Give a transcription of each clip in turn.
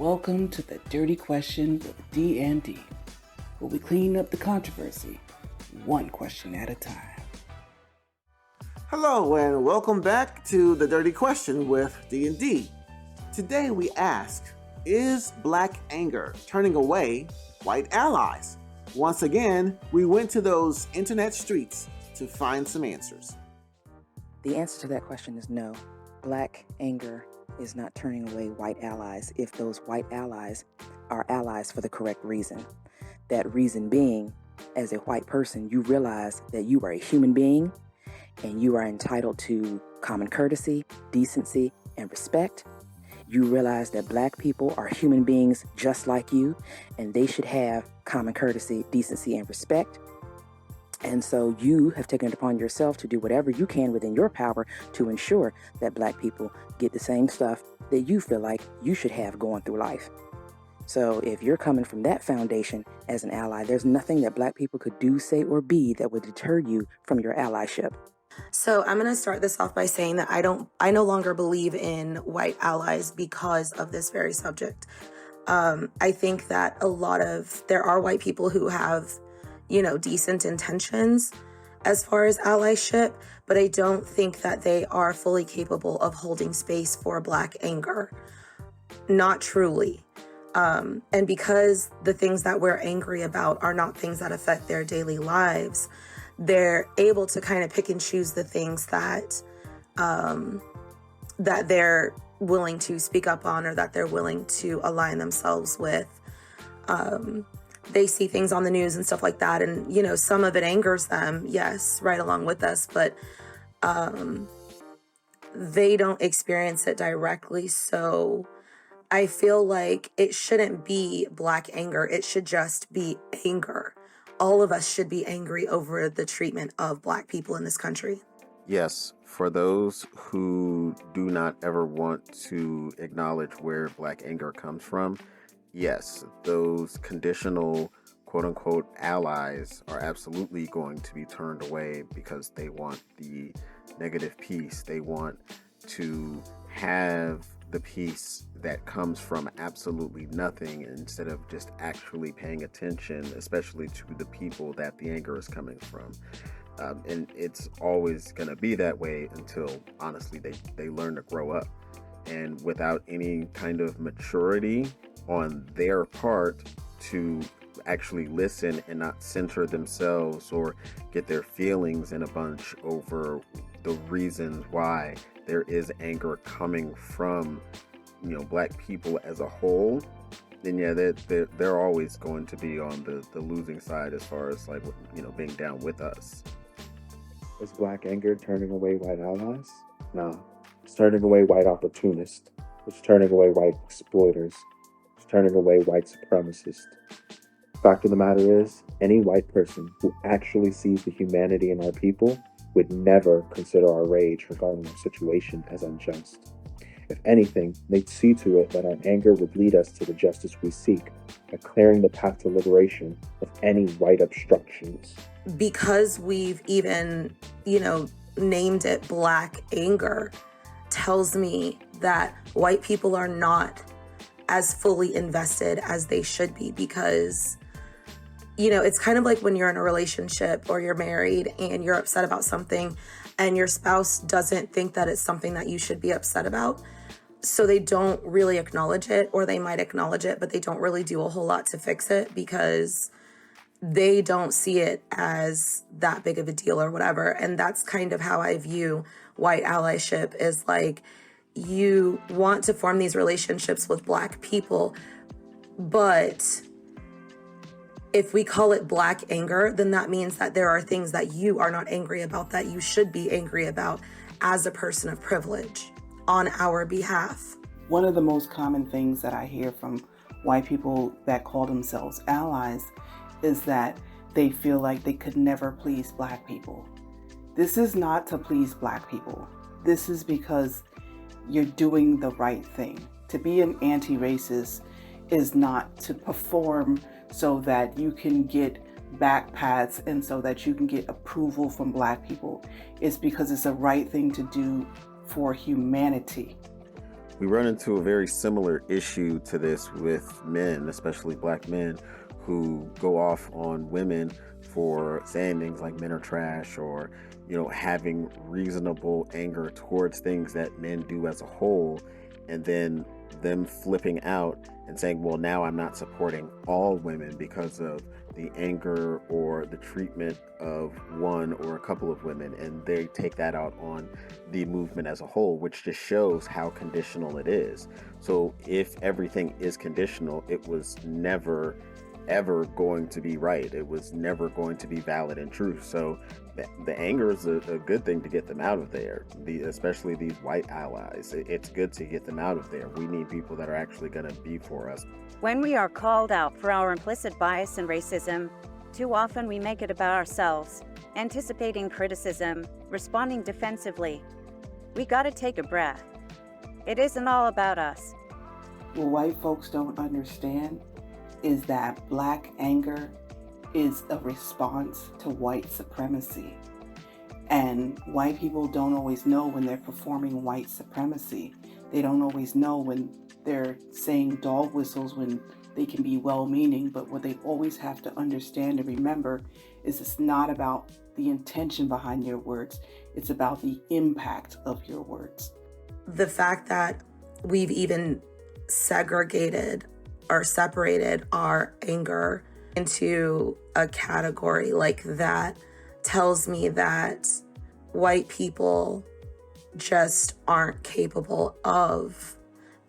Welcome to the Dirty Question with Dee and D, where we clean up the controversy, one question at a time. Hello and welcome back to the Dirty Question with Dee and D. Today we ask, is black anger turning away white allies? Once again, we went to those internet streets to find some answers. The answer to that question is no. Black anger is not turning away white allies if those white allies are allies for the correct reason. That reason being, as a white person, you realize that you are a human being and you are entitled to common courtesy, decency, and respect. You realize that black people are human beings just like you, and they should have common courtesy, decency, and respect. And so you have taken it upon yourself to do whatever you can within your power to ensure that black people get the same stuff that you feel like you should have going through life. So if you're coming from that foundation as an ally, there's nothing that black people could do, say, or be that would deter you from your allyship. So I'm going to start this off by saying that I no longer believe in white allies because of this very subject. I think that there are white people who have, decent intentions as far as allyship, but I don't think that they are fully capable of holding space for black anger. Not truly. And because the things that we're angry about are not things that affect their daily lives, they're able to kind of pick and choose the things that that they're willing to speak up on or that they're willing to align themselves with. They see things on the news and stuff like that, and some of it angers them, yes, right along with us, but they don't experience it directly. So I feel like it shouldn't be black anger, it should just be anger. All of us should be angry over the treatment of black people in this country. Yes, for those who do not ever want to acknowledge where black anger comes from, yes, those conditional quote-unquote allies are absolutely going to be turned away because they want the negative peace. They want to have the peace that comes from absolutely nothing instead of just actually paying attention, especially to the people that the anger is coming from. And it's always going to be that way until, honestly, they learn to grow up. And without any kind of maturity on their part to actually listen and not center themselves or get their feelings in a bunch over the reasons why there is anger coming from black people as a whole, then they're always going to be on the losing side as far as being down with us. Is black anger turning away white allies? No. It's turning away white opportunists. It's turning away white exploiters. It's turning away white supremacists. Fact of the matter is, any white person who actually sees the humanity in our people would never consider our rage regarding our situation as unjust. If anything, they'd see to it that our anger would lead us to the justice we seek by clearing the path to liberation of any white obstructions. Because we've even, named it black anger, tells me that white people are not as fully invested as they should be, because it's kind of like when you're in a relationship or you're married and you're upset about something and your spouse doesn't think that it's something that you should be upset about. So they don't really acknowledge it, or they might acknowledge it, but they don't really do a whole lot to fix it because they don't see it as that big of a deal or whatever. And that's kind of how I view white allyship, is like, you want to form these relationships with black people, but if we call it black anger, then that means that there are things that you are not angry about that you should be angry about as a person of privilege on our behalf. One of the most common things that I hear from white people that call themselves allies is that they feel like they could never please black people. This is not to please black people. This is because you're doing the right thing. To be an anti-racist is not to perform so that you can get back pats and so that you can get approval from black people. It's because it's the right thing to do for humanity. We run into a very similar issue to this with men, especially black men, who go off on women for saying things like men are trash, or, having reasonable anger towards things that men do as a whole, and then them flipping out and saying, well, now I'm not supporting all women because of the anger or the treatment of one or a couple of women, and they take that out on the movement as a whole, which just shows how conditional it is. So if everything is conditional, it was never ever going to be right. It was never going to be valid and true. So the anger is a good thing to get them out of there, especially these white allies. It's good to get them out of there. We need people that are actually going to be for us. When we are called out for our implicit bias and racism, too often we make it about ourselves, anticipating criticism, responding defensively. We gotta take a breath. It isn't all about us. What white folks don't understand is that black anger is a response to white supremacy. And white people don't always know when they're performing white supremacy. They don't always know when they're saying dog whistles when they can be well-meaning, but what they always have to understand and remember is it's not about the intention behind your words, it's about the impact of your words. The fact that we've even segregated or separated our anger into a category like that tells me that white people just aren't capable of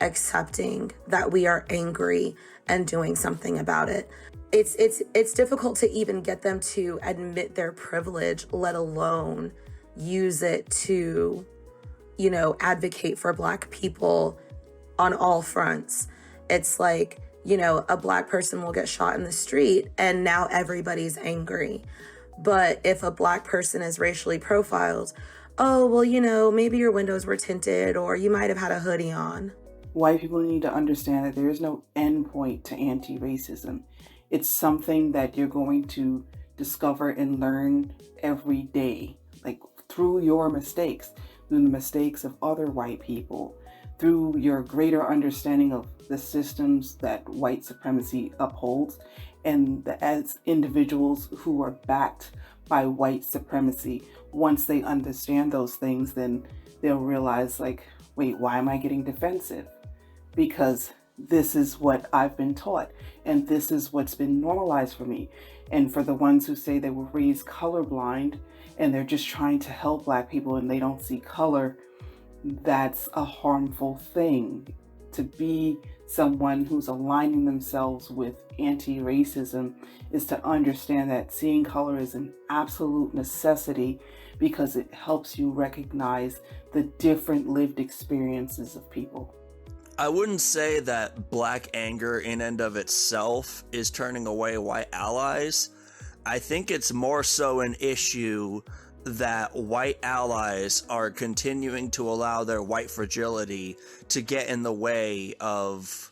accepting that we are angry and doing something about it. It's difficult to even get them to admit their privilege, let alone use it to, advocate for Black people on all fronts. It's like, a Black person will get shot in the street and now everybody's angry. But if a Black person is racially profiled, oh, well, maybe your windows were tinted or you might have had a hoodie on. White people need to understand that there is no end point to anti-racism. It's something that you're going to discover and learn every day, like through your mistakes, through the mistakes of other white people, through your greater understanding of the systems that white supremacy upholds, and as individuals who are backed by white supremacy, once they understand those things, then they'll realize, like, wait, why am I getting defensive? Because this is what I've been taught, and this is what's been normalized for me. And for the ones who say they were raised colorblind and they're just trying to help Black people and they don't see color, that's a harmful thing. To be someone who's aligning themselves with anti-racism is to understand that seeing color is an absolute necessity because it helps you recognize the different lived experiences of people. I wouldn't say that Black anger in and of itself is turning away white allies. I think it's more so an issue that white allies are continuing to allow their white fragility to get in the way of,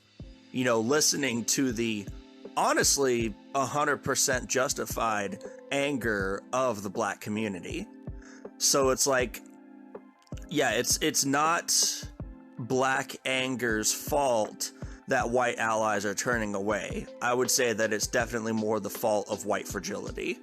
listening to the honestly 100% justified anger of the Black community. So it's like, yeah, it's not Black anger's fault that white allies are turning away. I would say that it's definitely more the fault of white fragility.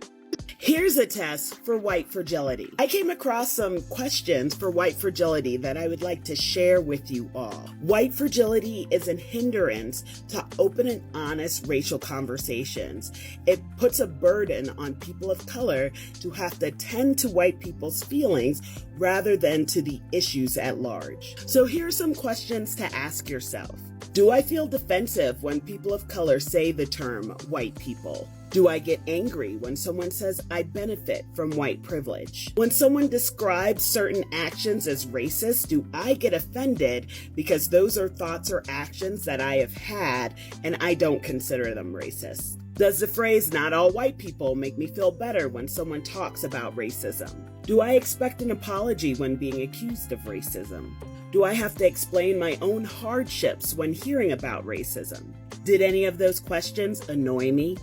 Here's a test for white fragility. I came across some questions for white fragility that I would like to share with you all. White fragility is a hindrance to open and honest racial conversations. It puts a burden on people of color to have to tend to white people's feelings rather than to the issues at large. So here are some questions to ask yourself. Do I feel defensive when people of color say the term white people? Do I get angry when someone says I benefit from white privilege? When someone describes certain actions as racist, do I get offended because those are thoughts or actions that I have had and I don't consider them racist? Does the phrase "not all white people" make me feel better when someone talks about racism? Do I expect an apology when being accused of racism? Do I have to explain my own hardships when hearing about racism? Did any of those questions annoy me?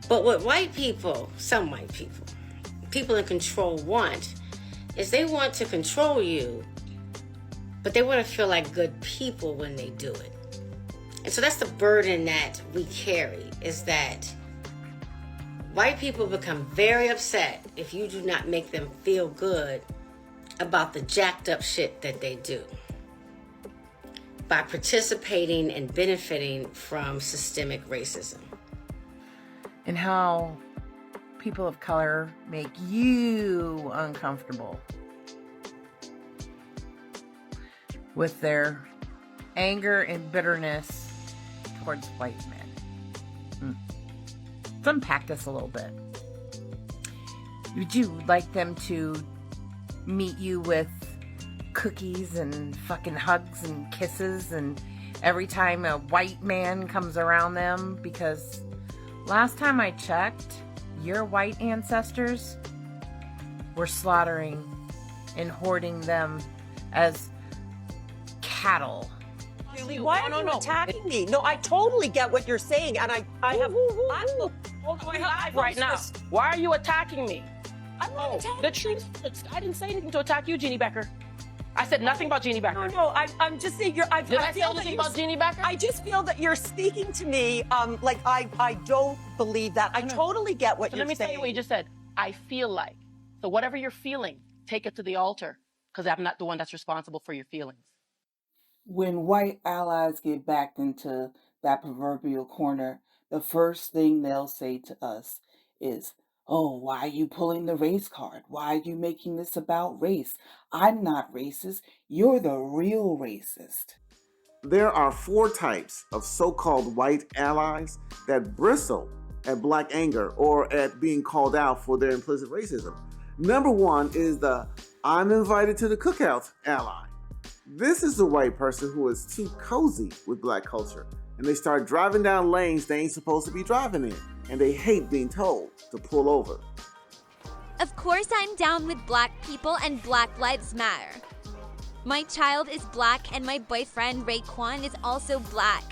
But what white people, some white people in control want, is they want to control you but they want to feel like good people when they do it. And so that's the burden that we carry, is that white people become very upset if you do not make them feel good about the jacked up shit that they do by participating and benefiting from systemic racism. And how people of color make you uncomfortable with their anger and bitterness towards white men. Let's unpack this a little bit. Would you like them to meet you with cookies and fucking hugs and kisses and every time a white man comes around them? Because last time I checked, your white ancestors were slaughtering and hoarding them as cattle. Why are you attacking me? No, I totally get what you're saying, and I have. Right now, why are you attacking me? I'm not attacking. The truth, I didn't say anything to attack you, Jeannie Becker. I said nothing about Jeannie Becker. No, I'm just saying Did I say anything about Jeannie Becker? I just feel that you're speaking to me like I don't believe that. I totally get what you're saying. Let me tell you what you just said. I feel like. So whatever you're feeling, take it to the altar, because I'm not the one that's responsible for your feelings. When white allies get backed into that proverbial corner, the first thing they'll say to us is, "Oh, why are you pulling the race card? Why are you making this about race? I'm not racist. You're the real racist." There are 4 types of so-called white allies that bristle at black anger or at being called out for their implicit racism. Number 1 is the "I'm invited to the cookout" ally. This is the white person who is too cozy with black culture, and they start driving down lanes they ain't supposed to be driving in, and they hate being told to pull over. Of course I'm down with black people and Black Lives Matter. My child is black and my boyfriend Raekwon is also black.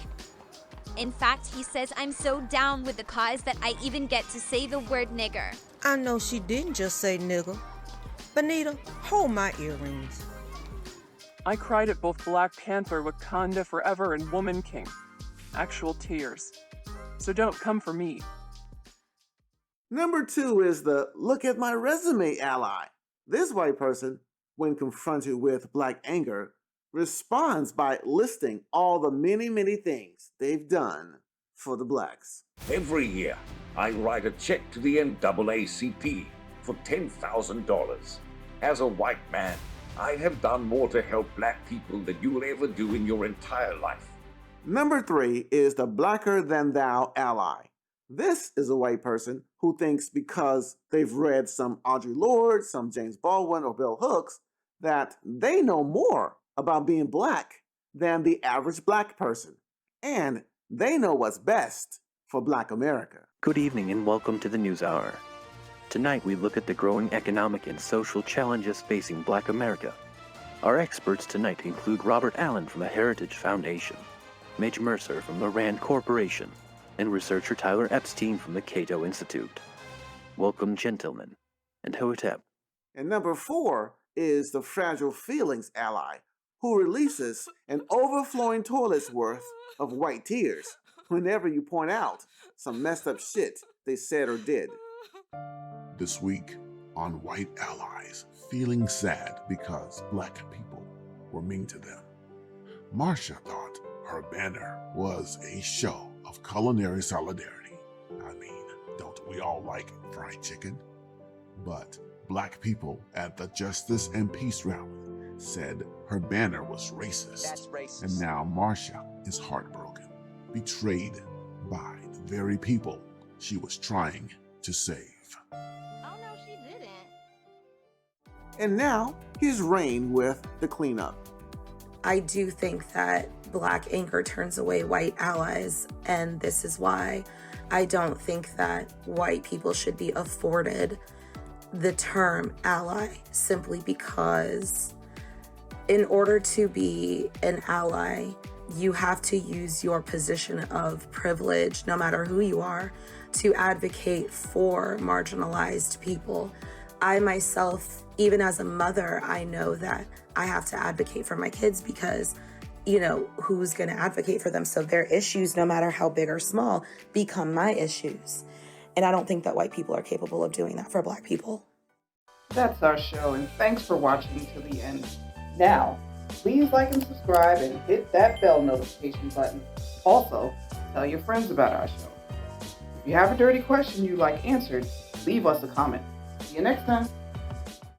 In fact, he says I'm so down with the cause that I even get to say the word nigger. I know she didn't just say nigger. Benita, hold my earrings. I cried at both Black Panther, Wakanda Forever, and Woman King. Actual tears. So don't come for me. Number 2 is the "look at my resume" ally. This white person, when confronted with black anger, responds by listing all the many, many things they've done for the blacks. Every year, I write a check to the NAACP for $10,000. As a white man, I have done more to help black people than you will ever do in your entire life. Number 3 is the "blacker than thou" ally. This is a white person who thinks because they've read some Audre Lorde, some James Baldwin, or Bell Hooks, that they know more about being black than the average black person. And they know what's best for Black America. Good evening and welcome to the News Hour. Tonight we look at the growing economic and social challenges facing Black America. Our experts tonight include Robert Allen from the Heritage Foundation, Midge Mercer from the Rand Corporation, and researcher Tyler Epstein from the Cato Institute. Welcome, gentlemen, and Hotep. And number 4 is the fragile feelings ally, who releases an overflowing toilet's worth of white tears whenever you point out some messed up shit they said or did. This week on White Allies feeling sad because black people were mean to them, Marcia thought her banner was a show of culinary solidarity. I mean, don't we all like fried chicken? But black people at the Justice and Peace rally said her banner was racist. That's racist. And now Marcia is heartbroken, betrayed by the very people she was trying to save. Oh no, she didn't. And now, here's Rain with the cleanup. I do think that black anger turns away white allies, and this is why I don't think that white people should be afforded the term ally, simply because in order to be an ally, you have to use your position of privilege, no matter who you are, to advocate for marginalized people. I myself, even as a mother, I know that I have to advocate for my kids because, you know, who's going to advocate for them? So their issues, no matter how big or small, become my issues. And I don't think that white people are capable of doing that for Black people. That's our show, and thanks for watching to the end. Now, please like and subscribe and hit that bell notification button. Also, tell your friends about our show. If you have a dirty question you'd like answered, leave us a comment. See you next time.